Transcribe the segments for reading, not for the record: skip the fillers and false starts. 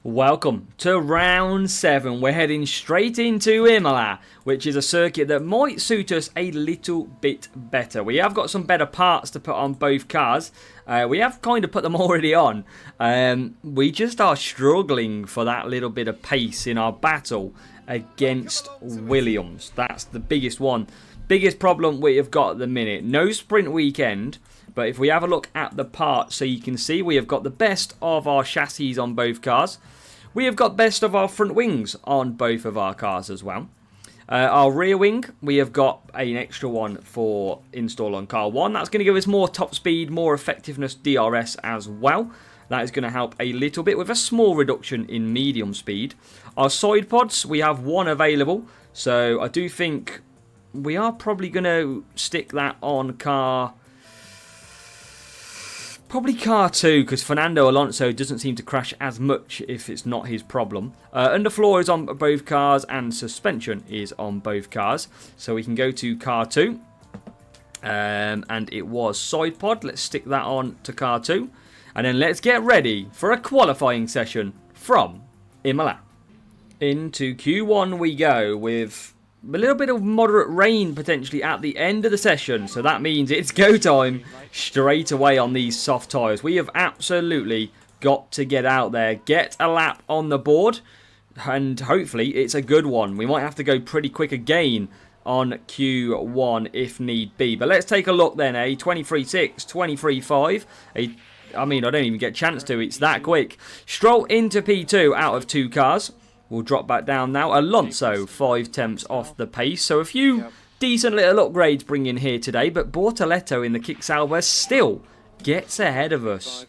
Welcome to round 7. We're heading straight into Imola, which is a circuit that might suit us a little bit better. We have got some better parts to put on both cars. We have kind of put them already on. We just are struggling for that little bit of pace in our battle against Williams. That's the biggest one. Biggest problem we have got at the minute. No sprint weekend. But if we have a look at the parts, so you can see we have got the best of our chassis on both cars. We have got best of our front wings on both of our cars as well. Our rear wing, we have got an extra one for install on car 1. That's going to give us more top speed, more effectiveness DRS as well. That is going to help a little bit with a small reduction in medium speed. Our side pods, we have one available. So I do think we are probably going to stick that on car... Probably car 2, because Fernando Alonso doesn't seem to crash as much if it's not his problem. Underfloor is on both cars and suspension is on both cars. So we can go to car 2. And it was side pod. Let's stick that on to car 2. And then let's get ready for a qualifying session from Imola. Into Q1 we go with a little bit of moderate rain potentially at the end of the session. So that means it's go time straight away on these soft tyres. We have absolutely got to get out there, get a lap on the board, and hopefully it's a good one. We might have to go pretty quick again on Q1 if need be. But let's take a look then, 23.6, 23.5. I mean, I don't even get a chance to. It's that quick. Stroll into P2 out of 2 cars. We'll drop back down now. Alonso, 5 tenths off the pace. So a few decent little upgrades bring in here today. But Bortoletto in the kick salver still gets ahead of us.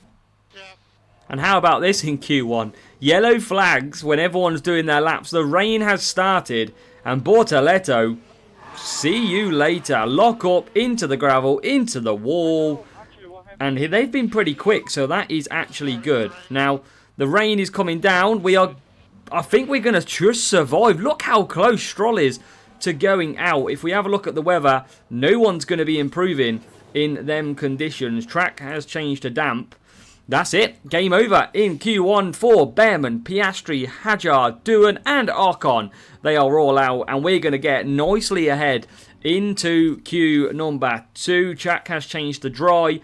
And how about this in Q1? Yellow flags when everyone's doing their laps. The rain has started. And Bortoletto, see you later. Lock up into the gravel, into the wall. And they've been pretty quick. So that is actually good. Now, the rain is coming down. I think we're going to just survive. Look how close Stroll is to going out. If we have a look at the weather, no one's going to be improving in them conditions. Track has changed to damp. That's it. Game over in Q1 for Behrman, Piastri, Hadjar, Doohan and Ocon. They are all out and we're going to get nicely ahead into Q number 2. Track has changed to dry.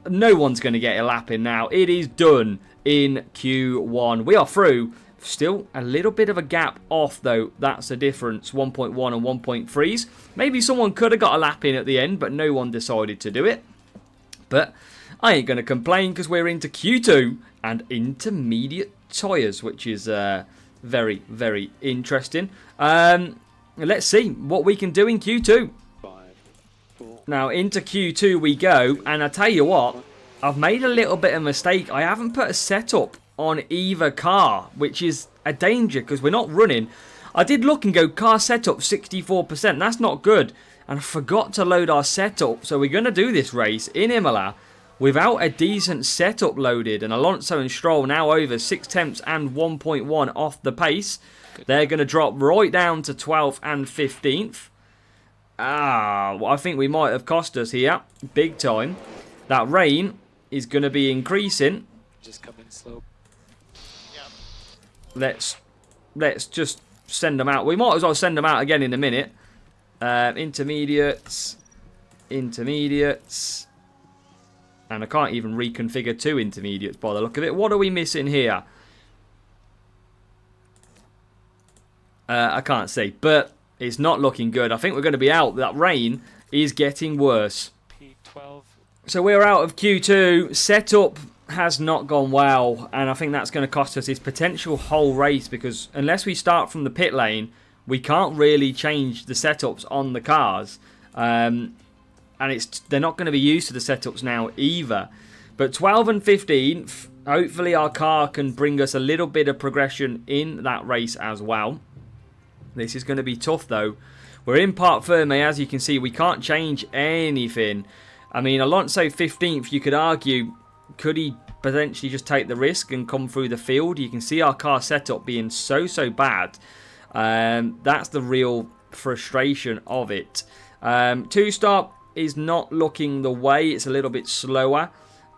No one's going to get a lap in now. It is done in Q1. We are through. Still a little bit of a gap off though. That's the difference. 1.1 and 1.3s. Maybe someone could have got a lap in at the end, but no one decided to do it. But I ain't going to complain because we're into Q2 and intermediate tyres, which is very, very interesting. Let's see what we can do in Q2. Now into Q2 we go, and I tell you what, I've made a little bit of a mistake. I haven't put a setup on either car, which is a danger because we're not running. I did look and go car setup 64%. That's not good. And I forgot to load our setup. So we're going to do this race in Imola without a decent setup loaded. And Alonso and Stroll now over 6 tenths and 1.1 off the pace. They're going to drop right down to 12th and 15th. Well, I think we might have cost us here. Big time. That rain is going to be increasing. Just come in slow. Let's just send them out. We might as well send them out again in a minute. Intermediates. And I can't even reconfigure 2 intermediates by the look of it. What are we missing here? I can't see. But it's not looking good. I think we're going to be out. That rain is getting worse. P12. So we're out of Q2. Setup has not gone well, and I think that's going to cost us this potential whole race because unless we start from the pit lane, we can't really change the setups on the cars, and they're not going to be used to the setups now either. But 12 and 15, hopefully our car can bring us a little bit of progression in that race as well. This is going to be tough though. We're in Parc Ferme, as you can see. We can't change anything. I mean, Alonso 15th, you could argue, could he potentially just take the risk and come through the field? You can see our car setup being so bad. That's the real frustration of it. 2-stop is not looking the way. It's a little bit slower.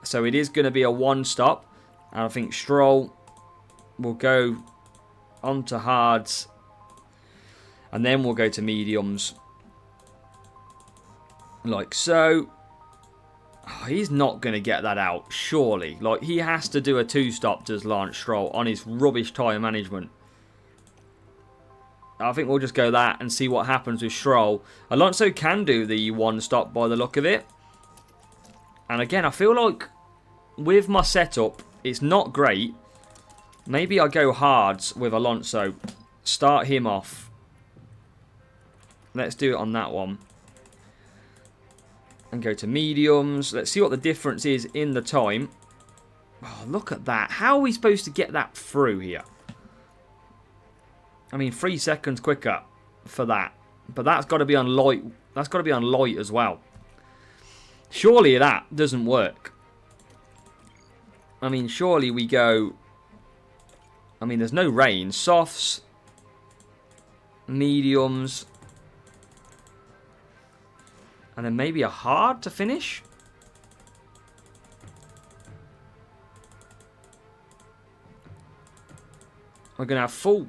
So it is going to be a 1-stop. And I think Stroll We'll go on to hards. And then we'll go to mediums. Like so. Oh, he's not going to get that out, surely. Like, he has to do a 2-stop, does Lance Stroll, on his rubbish tyre management. I think we'll just go that and see what happens with Stroll. Alonso can do the 1-stop by the look of it. And again, I feel like with my setup, it's not great. Maybe I go hards with Alonso. Start him off. Let's do it on that one. And go to mediums. Let's see what the difference is in the time. Oh, look at that. How are we supposed to get that through here? I mean, 3 seconds quicker for that. But that's got to be on light. That's got to be on light as well. Surely that doesn't work. I mean, surely we go... I mean, there's no rain. Softs. Mediums. And then maybe a hard to finish. We're going to have full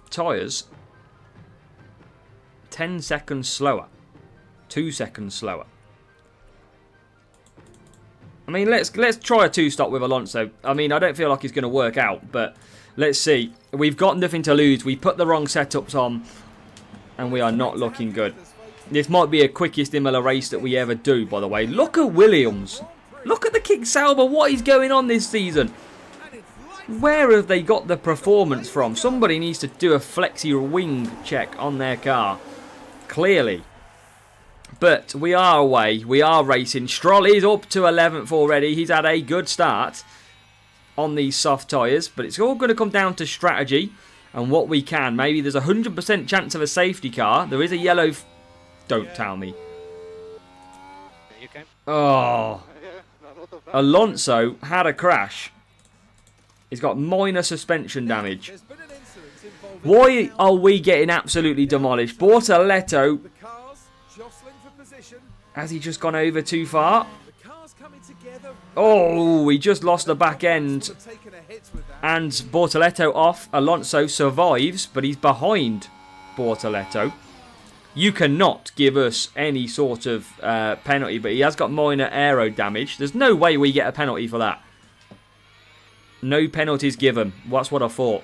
tyres. 10 seconds slower. 2 seconds slower. I mean, let's try a 2-stop with Alonso. I mean, I don't feel like it's going to work out, but let's see. We've got nothing to lose. We put the wrong setups on, and we are not looking good. This might be a quickest Imola race that we ever do, by the way. Look at Williams. Look at the King Sauber. What is going on this season? Where have they got the performance from? Somebody needs to do a flexi wing check on their car. Clearly. But we are away. We are racing. Stroll is up to 11th already. He's had a good start on these soft tyres. But it's all going to come down to strategy and what we can. Maybe there's a 100% chance of a safety car. There is a yellow... Don't tell me. Oh. Alonso had a crash. He's got minor suspension damage. Why are we getting absolutely demolished? Bortoletto. Has he just gone over too far? Oh, he just lost the back end. And Bortoletto off. Alonso survives, but he's behind Bortoletto. You cannot give us any sort of penalty, but he has got minor aero damage. There's no way we get a penalty for that. No penalties given. That's what I thought.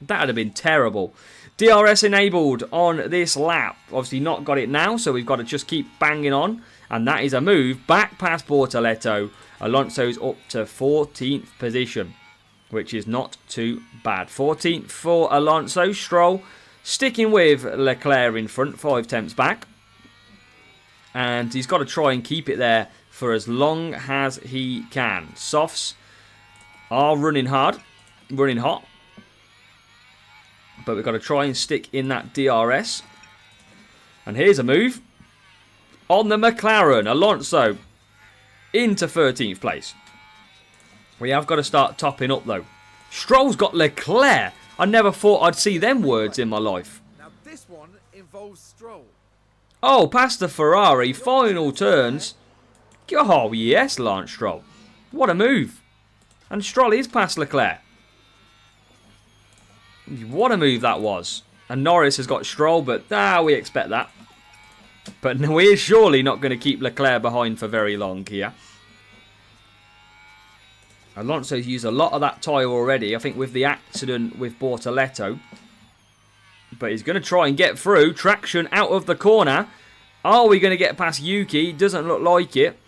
That would have been terrible. DRS enabled on this lap. Obviously not got it now, so we've got to just keep banging on. And that is a move back past Bortoletto. Alonso's up to 14th position, which is not too bad. 14th for Alonso. Stroll sticking with Leclerc in front, 5 tenths back. And he's got to try and keep it there for as long as he can. Softs are running hard, running hot. But we've got to try and stick in that DRS. And here's a move on the McLaren. Alonso into 13th place. We have got to start topping up though. Stroll's got Leclerc. I never thought I'd see them words in my life. Now this one involves Stroll. Oh, past the Ferrari. Final turns. Oh, yes, Lance Stroll. What a move. And Stroll is past Leclerc. What a move that was. And Norris has got Stroll, but we expect that. But we're surely not going to keep Leclerc behind for very long here. Alonso's used a lot of that tyre already, I think, with the accident with Bortoletto. But he's going to try and get through. Traction out of the corner. Are we going to get past Yuki? Doesn't look like it.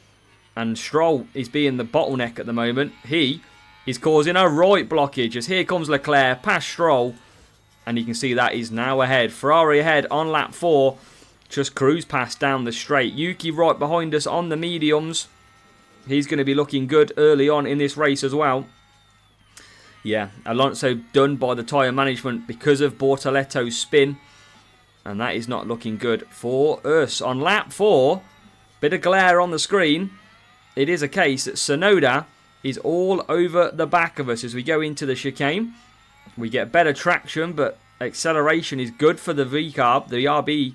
And Stroll is being the bottleneck at the moment. He is causing a right blockage as here comes Leclerc past Stroll. And you can see that he's now ahead. Ferrari ahead on lap 4. Just cruise past down the straight. Yuki right behind us on the mediums. He's going to be looking good early on in this race as well. Yeah, Alonso done by the tyre management because of Bortoletto's spin. And that is not looking good for us. On lap 4, bit of glare on the screen. It is a case that Tsunoda is all over the back of us as we go into the chicane. We get better traction, but acceleration is good for the VCARB, the RB.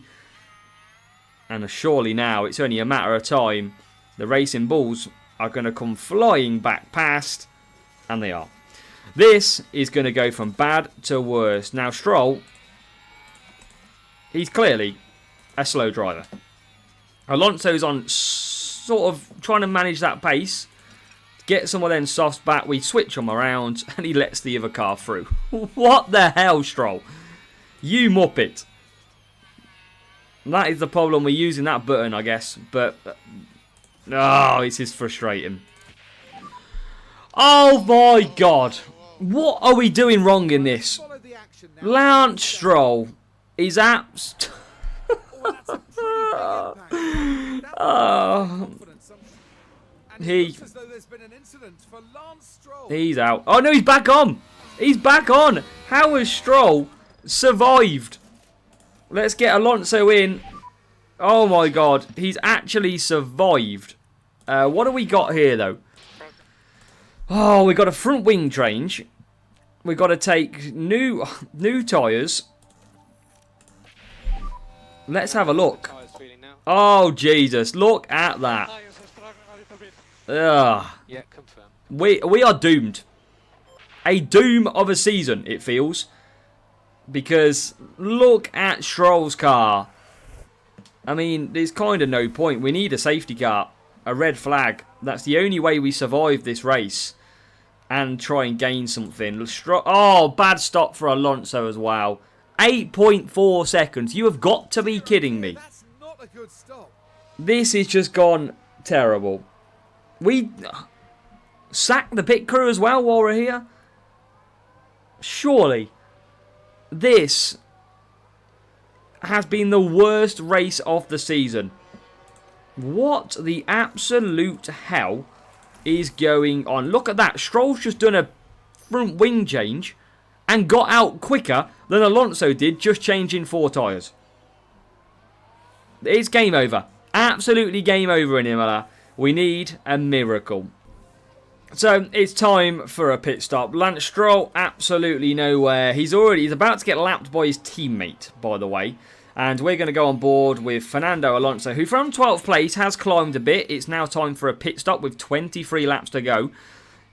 And surely now, it's only a matter of time. The Racing Bulls are going to come flying back past. And they are. This is going to go from bad to worse. Now, Stroll, he's clearly a slow driver. Alonso's on sort of trying to manage that pace. Get some of them softs back. We switch them around and he lets the other car through. What the hell, Stroll? You muppet. That is the problem. We're using that button, I guess. But, oh, this is frustrating. Oh my God. What are we doing wrong in this? Lance Stroll is abs... He's out. Oh no, he's back on. He's back on. How has Stroll survived? Let's get Alonso in. Oh my God, he's actually survived. What do we got here though? Oh, we got a front wing change. We got to take new tyres. Let's have a look. Oh Jesus, look at that. Ugh. Yeah, confirm. We are doomed. A doom of a season, it feels. Because look at Stroll's car. I mean, there's kind of no point. We need a safety car. A red flag. That's the only way we survive this race. And try and gain something. Oh, bad stop for Alonso as well. 8.4 seconds. You have got to be kidding me. That's not a good stop. This is just gone terrible. We sack the pit crew as well while we're here. Surely this has been the worst race of the season. What the absolute hell is going on? Look at that. Stroll's just done a front wing change and got out quicker than Alonso did just changing 4 tyres. It's game over. Absolutely game over in Imola. We need a miracle. So it's time for a pit stop. Lance Stroll absolutely nowhere. He's about to get lapped by his teammate, by the way. And we're going to go on board with Fernando Alonso, who from 12th place has climbed a bit. It's now time for a pit stop with 23 laps to go.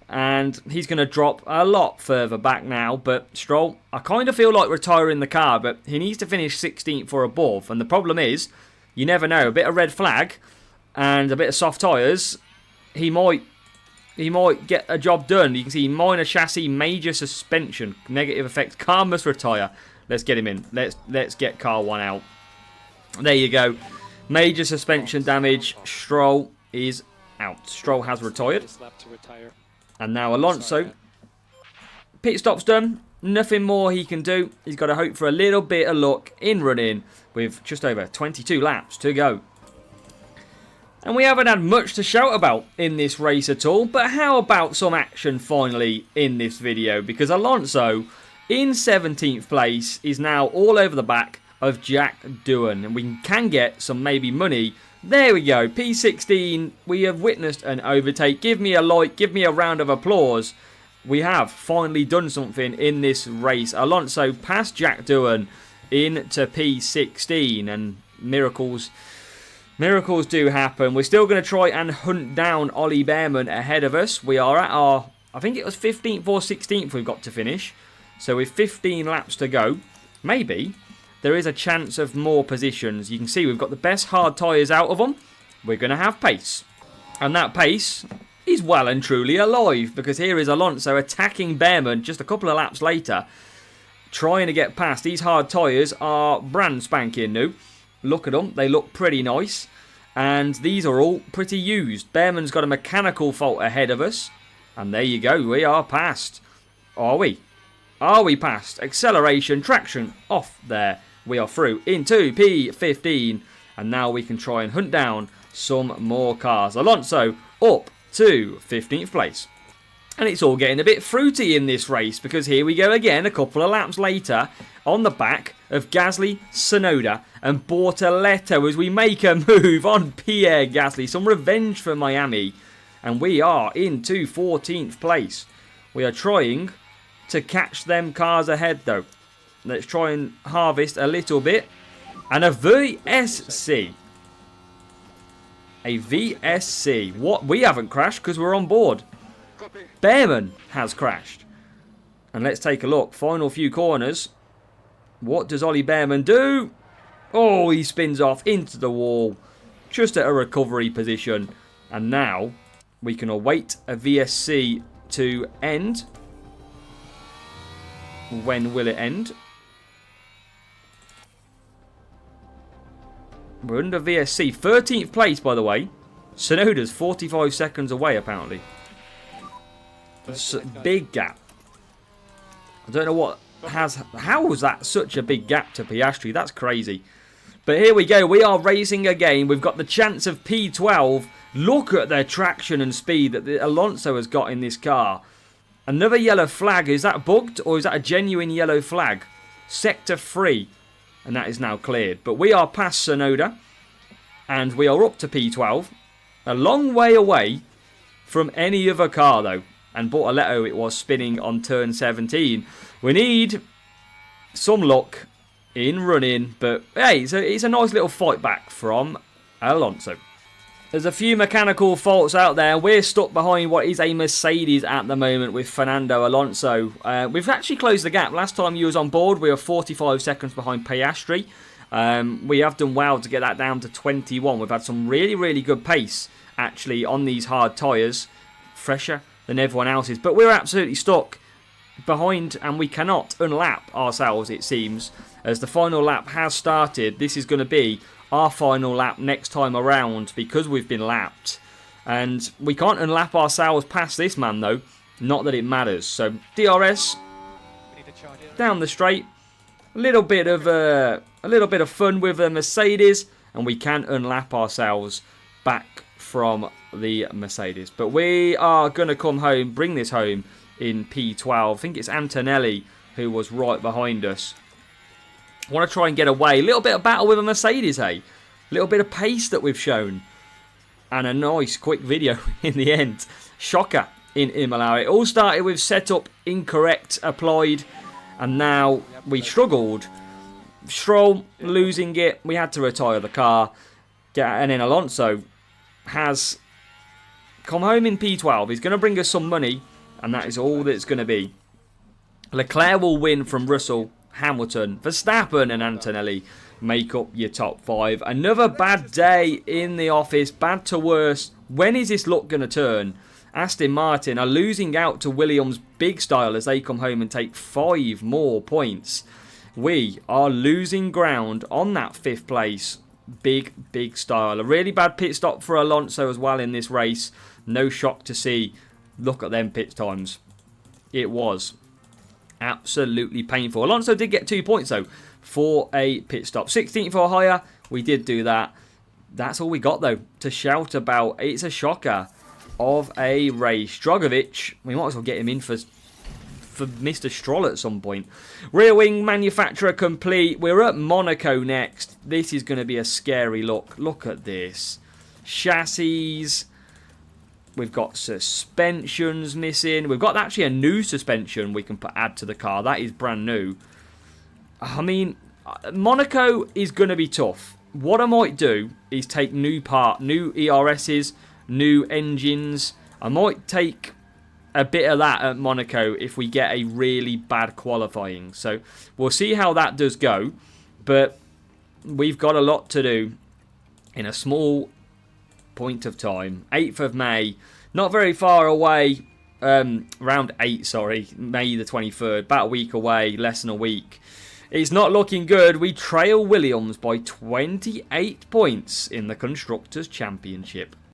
And he's going to drop a lot further back now. But Stroll, I kind of feel like retiring the car, but he needs to finish 16th or above. And the problem is, you never know, a bit of red flag and a bit of soft tyres, he might get a job done. You can see minor chassis, major suspension, negative effect. Car must retire. Let's get him in. Let's get car 1 out. There you go. Major suspension damage. Stroll is out. Stroll has retired. And now Alonso. Pit stop's done. Nothing more he can do. He's got to hope for a little bit of luck in running with just over 22 laps to go. And we haven't had much to shout about in this race at all. But how about some action finally in this video? Because Alonso, in 17th place, is now all over the back of Jack Doohan. And we can get some maybe money. There we go. P16. We have witnessed an overtake. Give me a like. Give me a round of applause. We have finally done something in this race. Alonso passed Jack Doohan into P16. And miracles do happen. We're still going to try and hunt down Ollie Bearman ahead of us. We are at our, I think it was 15th or 16th we've got to finish. So with 15 laps to go, maybe there is a chance of more positions. You can see we've got the best hard tyres out of them. We're going to have pace. And that pace is well and truly alive. Because here is Alonso attacking Bearman just a couple of laps later. Trying to get past. These hard tyres are brand spanking new. Look at them. They look pretty nice. And these are all pretty used. Bearman's got a mechanical fault ahead of us. And there you go. We are past. Are we? Are we past? Acceleration, traction, off there. We are through into P15. And now we can try and hunt down some more cars. Alonso up to 15th place. And it's all getting a bit fruity in this race. Because here we go again a couple of laps later. On the back of Gasly, Tsunoda and Bortoleto as we make a move on Pierre Gasly. Some revenge for Miami. And we are into 14th place. We are trying to catch them cars ahead though. Let's try and harvest a little bit. And a VSC. A VSC. What? We haven't crashed because we're on board. Bearman has crashed. And let's take a look. Final few corners. What does Ollie Bearman do? Oh, he spins off into the wall. Just at a recovery position. And now we can await a VSC to end. When will it end? We're under VSC. 13th place, by the way. Sonoda's 45 seconds away, apparently. Big gap. I don't know what has... How was that such a big gap to Piastri? That's crazy. But here we go. We are racing again. We've got the chance of P12. Look at the traction and speed that Alonso has got in this car. Another yellow flag. Is that bugged or is that a genuine yellow flag? Sector 3. And that is now cleared. But we are past Sonoda. And we are up to P12. A long way away from any other car though. And Bortoletto it was spinning on turn 17. We need some luck in running. But hey, it's a nice little fight back from Alonso. There's a few mechanical faults out there. We're stuck behind what is a Mercedes at the moment with Fernando Alonso. We've actually closed the gap. Last time you was on board, we were 45 seconds behind Piastri. We have done well to get that down to 21. We've had some really, really good pace, actually, on these hard tyres. Fresher than everyone else's. But we're absolutely stuck behind, and we cannot unlap ourselves, it seems. As the final lap has started, this is going to be our final lap next time around because we've been lapped. And we can't unlap ourselves past this man, though. Not that it matters. So, DRS down the straight. A little bit of fun with the Mercedes, and we can unlap ourselves back from the Mercedes. But we are going to come home, bring this home in P12. I think it's Antonelli who was right behind us. I want to try and get away. A little bit of battle with a Mercedes, hey? A little bit of pace that we've shown. And a nice quick video in the end. Shocker in Imola. It all started with setup incorrect applied. And now we struggled. Stroll losing it. We had to retire the car. And then Alonso has come home in P12. He's going to bring us some money. And that is all that it's going to be. Leclerc will win from Russell, Hamilton, Verstappen and Antonelli make up your top 5. Another bad day in the office. Bad to worse. When is this luck going to turn? Aston Martin are losing out to Williams big style as they come home and take 5 more points. We are losing ground on that 5th place. Big style. A really bad pit stop for Alonso as well in this race. No shock to see. Look at them pit times. It was absolutely painful. Alonso did get 2 points though for a pit stop. 16th or higher. We did do that. That's all we got though to shout about. It's a shocker of a race. Drogovic, we might as well get him in for Mr. Stroll at some point. Rear wing manufacturer complete. We're at Monaco next. This is going to be a scary look. Look at this. Chassis. We've got suspensions missing. We've got actually a new suspension we can add to the car. That is brand new. I mean, Monaco is going to be tough. What I might do is take new ERSs, new engines. I might take a bit of that at Monaco if we get a really bad qualifying. So we'll see how that does go. But we've got a lot to do in a small point of time. 8th of May. Not very far away. Round 8, sorry. May the 23rd. About a week away. Less than a week. It's not looking good. We trail Williams by 28 points in the Constructors' Championship.